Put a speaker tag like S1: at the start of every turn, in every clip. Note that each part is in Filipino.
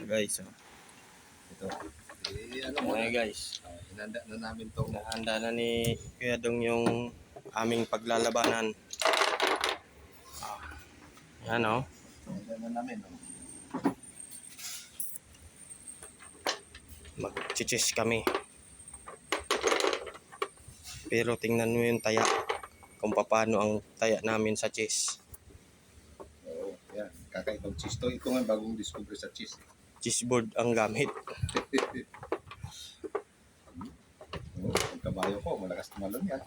S1: Guys, oh.
S2: Ito. Ano mo
S1: Okay,
S2: na?
S1: guys.
S2: Hinanda na namin to.
S1: Nahanda na ni Kuya Dong yung aming paglalabanan. Yan, oh.
S2: Hinanda na namin. Oh.
S1: Mag-chis kami. Pero tingnan mo yung taya. Kung paano ang taya namin sa cheese.
S2: Oo, yan. Kakaibang cheese to. Ito nga bagong discover sa cheese.
S1: Cheese board ang gamit.
S2: Ang kabayo ko, malakas tumalon yan.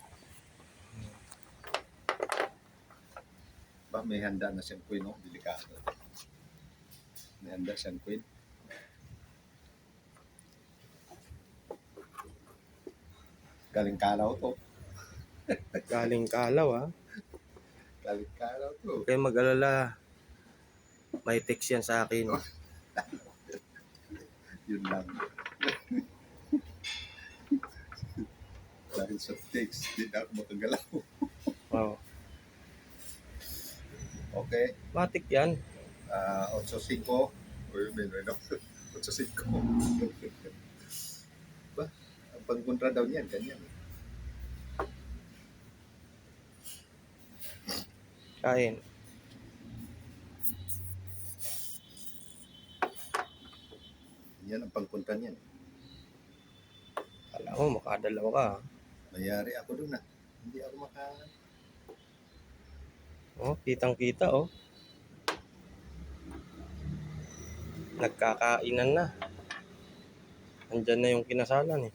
S2: Ba, may handa na siyang queen, no? Delikado. May handa siyang queen. Galing kalaw to.
S1: Galing Kalaw, ha.
S2: Galing kalaw to.
S1: Kaya mag-alala. May text yan sa akin.
S2: Yun lang. Dahil sa text, di na ako makagalaw.
S1: Oh.
S2: Okay.
S1: Matik yan.
S2: 8-5. Or meron no? 8-5. Ba? Ang pagkontra daw niyan, ganyan.
S1: Kain.
S2: Yan ang pagkontra niyan.
S1: Kala mo, makadalaw ka, ha.
S2: Mayari ako doon Hindi ako
S1: Oh, kitang-kita, oh. Nagkakainan na. Andyan na yung kinasalan, eh.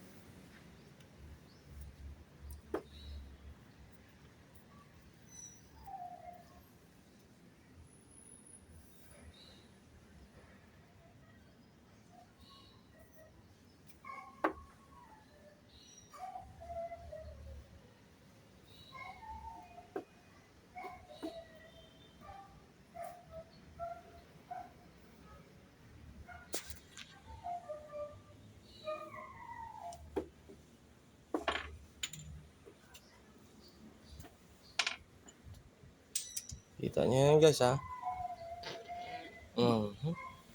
S1: Kita niyo yan, guys, ha.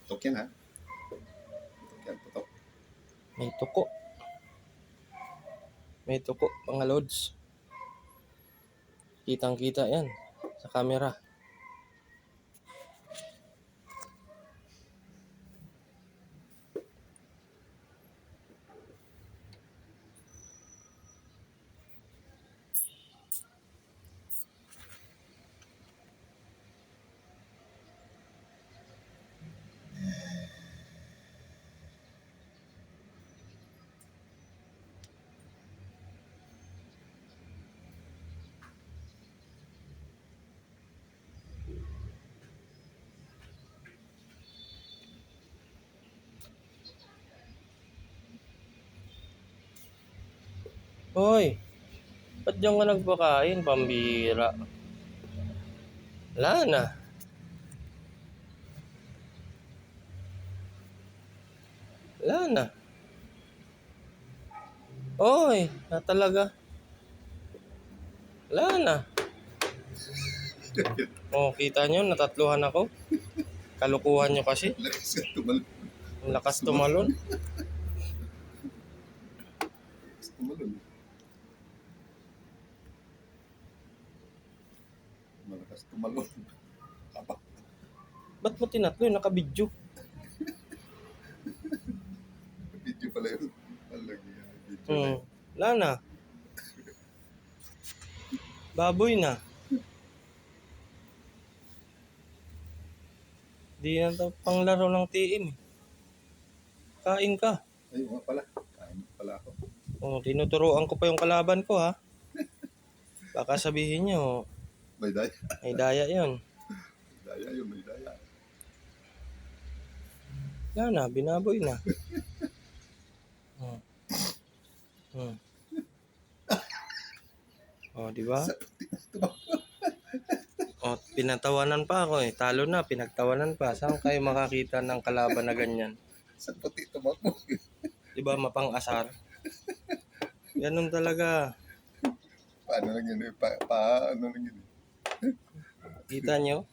S2: Putok yan Putok yan, putok.
S1: May tuko. May tuko, mga lods. Kitang-kita yan sa camera. Hoy, ba't diyan ka nagpakain, pambira? Wala na. Wala na. Hoy, na talaga. Wala na. Oh, kita nyo, natatluhan ako. Kalukuhan nyo kasi.
S2: Lakas ka tumalon.
S1: Ang lakas tumalon.
S2: Malakas tumalon. Apa?
S1: Ba't mo tinatlo? Naka-video.
S2: Video pala yun. Alagi yan. Video
S1: Wala na. Baboy na. Di na ito panglaro ng TM. Kain ka.
S2: Ay, nga pala. Kain pala ako.
S1: Oh, tinuturuan ko pa yung kalaban ko, ha. Baka sabihin nyo,
S2: May daya.
S1: may daya yun.
S2: Daya yun, may daya.
S1: Wala na, binaboy na. Oh, di ba? Oh, pinatawanan pa ako, eh. Talo na, pinagtawanan pa. Saan kayo makakita ng kalaban na ganyan?
S2: Sa puti tumakbo.
S1: Di ba, mapang-asar? Ganun talaga.
S2: Paano lang yun? Paano lang yun?
S1: Kita nyo?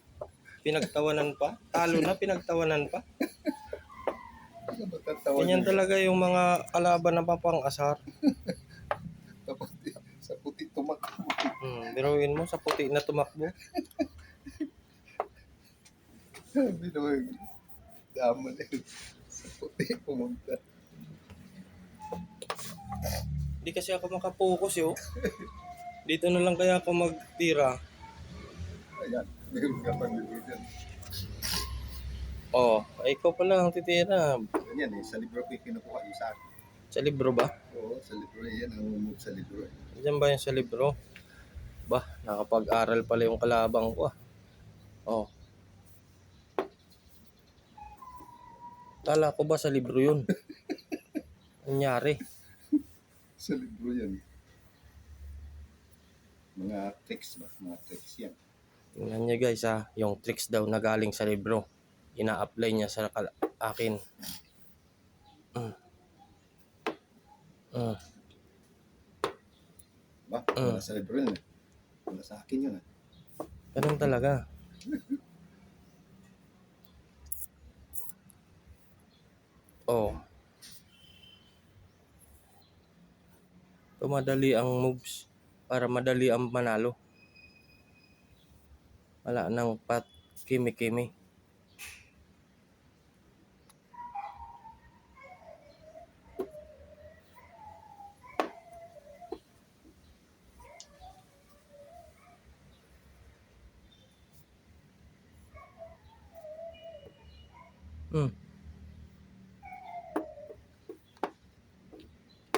S1: Pinagtawanan pa. Talo na, pinagtawanan pa. Ganyan talaga yung mga kalaban na papang-asar.
S2: Sa puti tumakbo.
S1: Biruin mo sa puti na tumakbo.
S2: Sabi naman, dama na yun. Sa puti pumunta.
S1: Hindi kasi ako makapokus yo. Dito na lang kaya ako magtira.
S2: Ayan, meron ka pang libro dyan.
S1: Oh, ay ikaw pala ang titira.
S2: Ganyan sa libro ko yung kinukuha yung sa akin.
S1: Sa libro ba?
S2: Oo, sa libro yan, ang move sa libro.
S1: Diyan ba yung sa libro? Bah, nakapag-aral pala yung kalabang ko ah. Oh. Kala ko ba sa libro yun? Nangyari.
S2: Sa libro yan. Mga tricks ba? Mga tricks yan.
S1: Tingnan niyo guys ha, yung tricks daw na galing sa libro. Ina-apply niya sa akin.
S2: Ba? Wala sa libro yun. Wala sa akin yun.
S1: Ganun talaga. Oh. Tumadali ang moves para madali ang manalo. Wala nang pat kimi-kimi.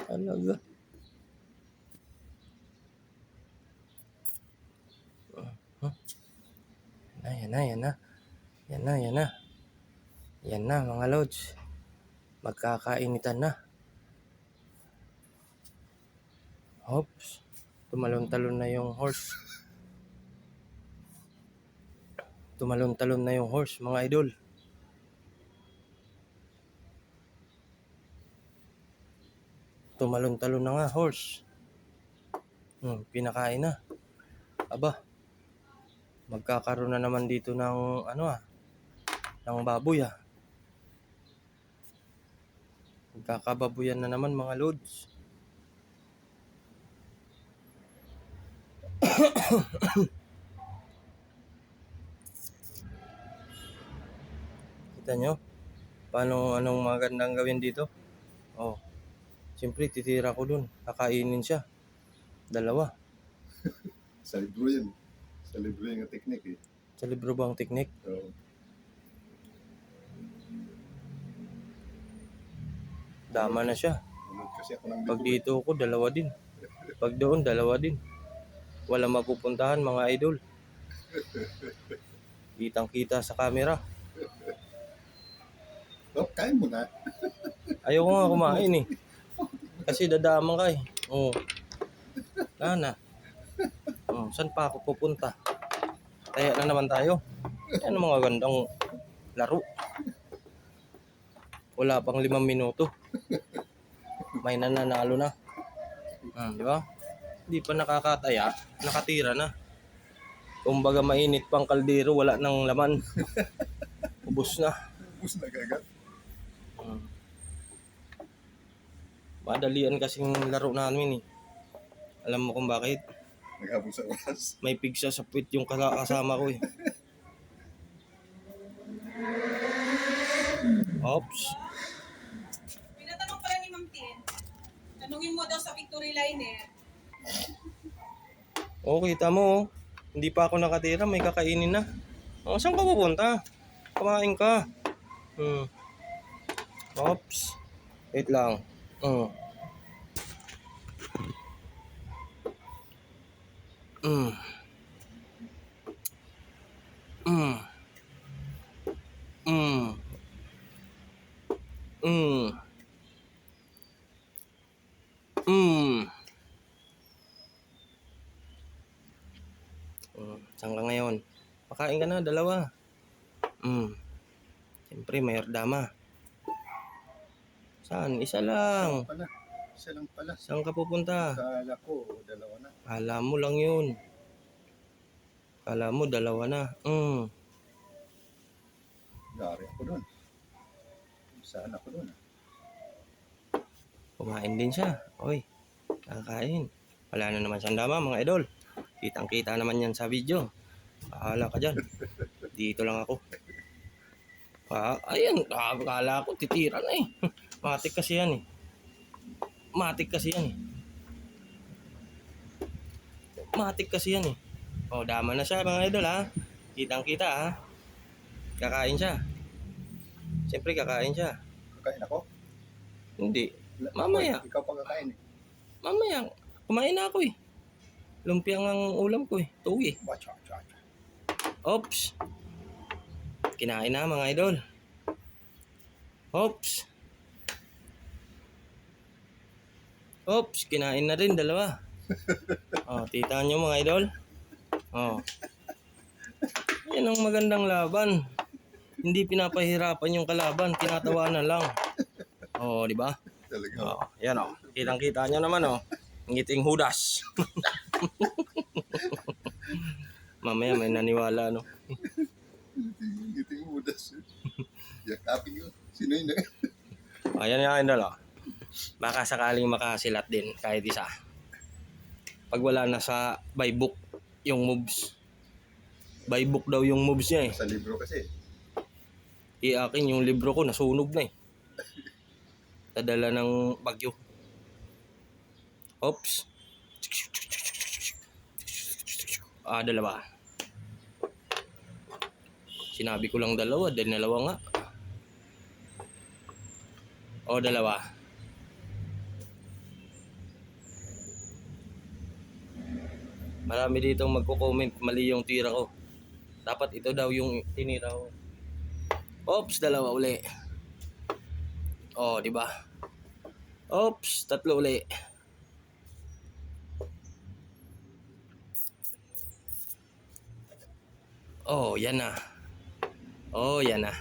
S1: Talaga. Yan na. Yan na mga lods. Magkakainitan na. Oops. Tumalon-talon na yung horse. Tumalon-talon na yung horse mga idol. Tumalon-talon na nga horse. Pinakain na. Aba. Magkakaroon na naman dito ng ng baboy ah. Magkakababuyan na naman mga lods. Kita nyo? Anong magandang gawin dito? Oh. Siyempre titira ko dun. Kakainin siya. 2.
S2: Sa libro yun. Sa libro yung technique eh.
S1: Sa libro ba ang teknik?
S2: Oo.
S1: Dama na siya.
S2: Nanood kasi ako ng
S1: Pag
S2: libro.
S1: dito ko, 2 din. Pag doon, 2 din. Wala mapupuntahan mga idol. Kitang-kita sa camera.
S2: Oh, kain mo na.
S1: Ayoko nga kumain eh. Kasi dadamang ka eh. Oo. Wala na. Saan pa ako pupunta? Kaya na naman tayo. Yan ang mga gandang laro. Wala pang 5 minuto. May nananalo na. Di ba? Hindi pa nakakataya. Nakatira na. Kumbaga mainit pang kaldero. Wala nang laman. Ubus na.
S2: Ubus na kagad.
S1: Madalian kasing laro namin eh. Alam mo kung bakit?
S2: Naghabol sa oras.
S1: May pigsa sa puwit yung kasama ko eh. Oops.
S3: Pinatanong pala ni Ma'am Tin, tanungin mo daw sa Victory Liner.
S1: Kita mo oh. Hindi pa ako nakatira, may kakainin na. Saan ka pupunta? Kumain ka. Oops. Wait lang. Mm. Saan ka ngayon? Pakain ka na, 2. Siyempre, may hardama. Saan? Isa lang.
S2: Pala. Isa lang pala.
S1: Saan ka pupunta?
S2: Kala ko, 2 na.
S1: Kala mo lang yun. Kala mo 2 na.
S2: Dari ako doon. Saan ako doon?
S1: Kumain din siya. Oy, nakakain. Wala na naman siyang dama, mga idol. Kitang-kita naman yan sa video. Bahala ka dyan. Dito lang ako. Ayan, akala ko titira na eh. Matik kasi yan eh. Matik kasi yan eh. Matik kasi yan eh. Oh, dama na siya mga idol ha. Kitang-kita ha. Kakain siya. Siyempre kakain siya.
S2: Kain ako?
S1: Hindi. Mamaya.
S2: Ikaw pa kakain eh.
S1: Mamaya. Kumain na ako eh. Lumpia ang ulam ko eh. Tuwi.
S2: Watch out, watch out.
S1: Oops. Kinain na mga idol. Oops. Oops. Kinain na rin dalawa. Oh, tita nyo mga idol. Oh. Yan ang magandang laban. Hindi pinapahirapan yung kalaban. Tinatawanan lang. Oh, di ba?
S2: Talaga.
S1: Oh, yan oh. Kitang-kita nyo naman oh. Ngiting hudas. Mamaya may naniwala no.
S2: Ngiting mudas. Yakapin ko. Sino yun?
S1: Ayan yung idol oh. Baka sakaling makasilat din kahit isa. Pag wala na sa by book yung moves. By book daw yung moves niya eh.
S2: Sa libro kasi.
S1: Akin yung libro ko nasunog na eh. Nadala ng bagyo. Oops. Dalawa. Sinabi ko lang dalawa, dalawa nga. Dalawa. Marami ditong magko-comment, mali yung tira ko. Dapat ito daw yung tinira ko. Oops, dalawa uli. Di ba? Oops, tatlo uli. Yan na. Yan na.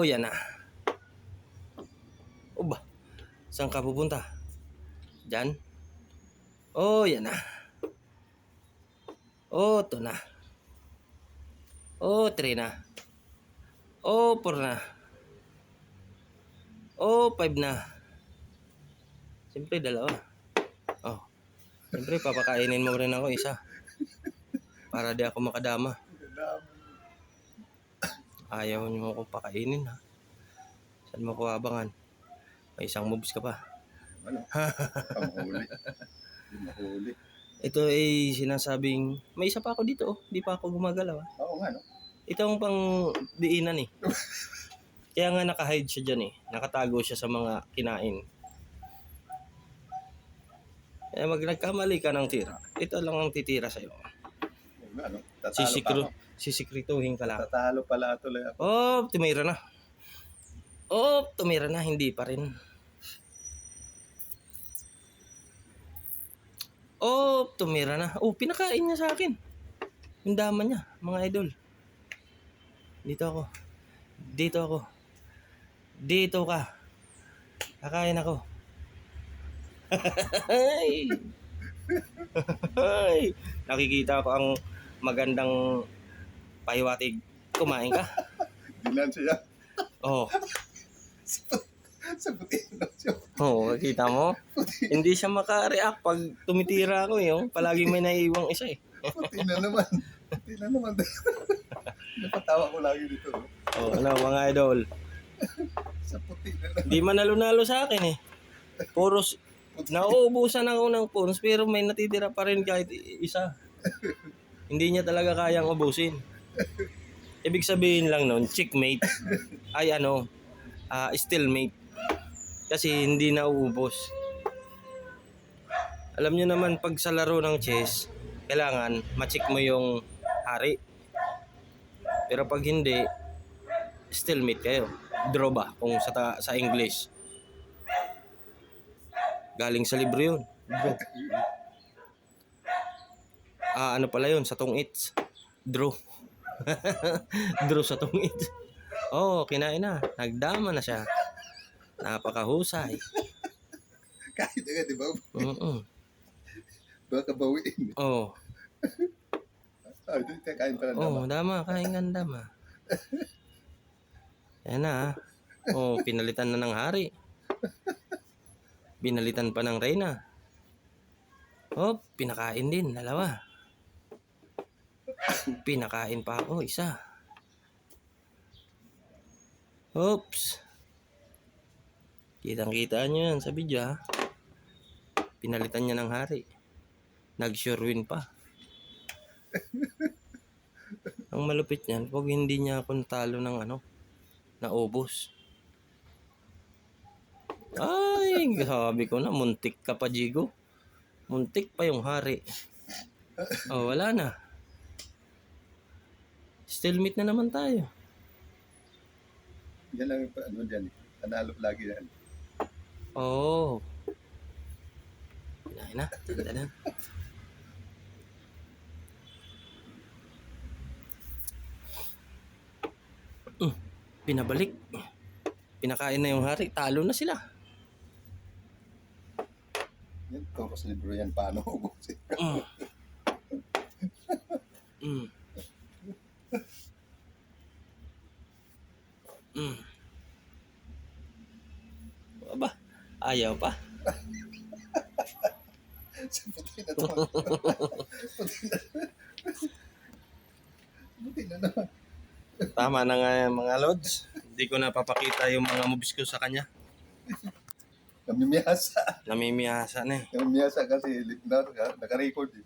S1: Yan na. Ba? Saan ka pupunta? Diyan? Yan na. Ito na. 3 na. 4 na. 5 na. Siyempre dalawa. Siyempre papakainin mo rin ako isa. Para di ako makadama. Ayaw niyo akong pakainin ha. Saan mo ko abangan? May isang moves ka pa.
S2: Ano? Mahuli. Mahuli.
S1: Ito ay sinasabing, may isa pa ako dito oh. Di pa ako gumagalaw.
S2: Oo nga no.
S1: Ito ang pang diinan eh. Kaya nga naka-hide siya dyan eh. Nakatago siya sa mga kinain. Kaya nagkamali ka ng tira. Ito lang ang titira sa'yo.
S2: Oo nga no. Tatalo pa ako.
S1: Sisikrituhin ka lang.
S2: Tatalo pala tuloy ako.
S1: Tumira na. Tumira na. Hindi pa rin. Tumira na. Pinakain niya sa akin. Yung dama niya, mga idol. Dito ako. Dito ako. Dito ka. Kakain ako. Nakikita ko ang magandang pahiwatig. Kumain ka?
S2: Dinan siya. Sa puti lang siya.
S1: Kita mo? Hindi siya maka-react pag tumitira ako eh. Palaging may naiiwang isa eh.
S2: Puti na naman. Puti na naman. Napatawa ko lagi dito. No?
S1: Mga idol.
S2: Sa puti na naman.
S1: Di manalo-nalo sa akin eh. Puro nauubusan ako ng pawns pero may natitira pa rin kahit isa. Hindi niya talaga kayang ubusin. Ibig sabihin lang nun, checkmate. Ay stalemate. Kasi hindi nauubos. Alam niyo naman pag sa laro ng chess, kailangan ma-check mo yung hari. Pero pag hindi, stalemate kayo. Draw ba kung sa English. Galing sa libro yun. Draw. Ano pala yun? Sa tong-its. Draw. Draw sa tong-its. Kinain na. Nagdama na siya. Napakahusay.
S2: Kahit agad, di ba?
S1: Oo.
S2: Baka bawiin. Dito kain pala naman.
S1: Dama. Kain nga dama. Yan na. Pinalitan na ng hari. Binalitan pa ng Reyna. Oh, pinakain din, dalawa. Pinakain pa ako, isa. Oops. Kitang-kita nyo yan sa video, ha? Pinalitan niya ng hari. Nag-sure win pa. Ang malupit niyan, pag hindi niya ako natalo ng naubos. Ay, sabi ko na, muntik ka pa, Jigo. Muntik pa yung hari. Oh, wala na. Stalemate na naman tayo.
S2: Yan lang yung dyan. Panalo lagi yan.
S1: Oo. Kinain na. Tanda na. Pinabalik. Pinakain na yung hari. Talo na sila.
S2: Yan, toros libro yan. Paano ubusin?
S1: Mm. Mm. Mm. Aba, ayaw pa.
S2: Puti na naman. Puti na naman.
S1: Tama na nga yan, mga lods. Hindi ko na papakita yung mga moves ko sa kanya.
S2: Namimiyasa.
S1: Namimiyasa na eh.
S2: Namimiyasa kasi naka-record eh.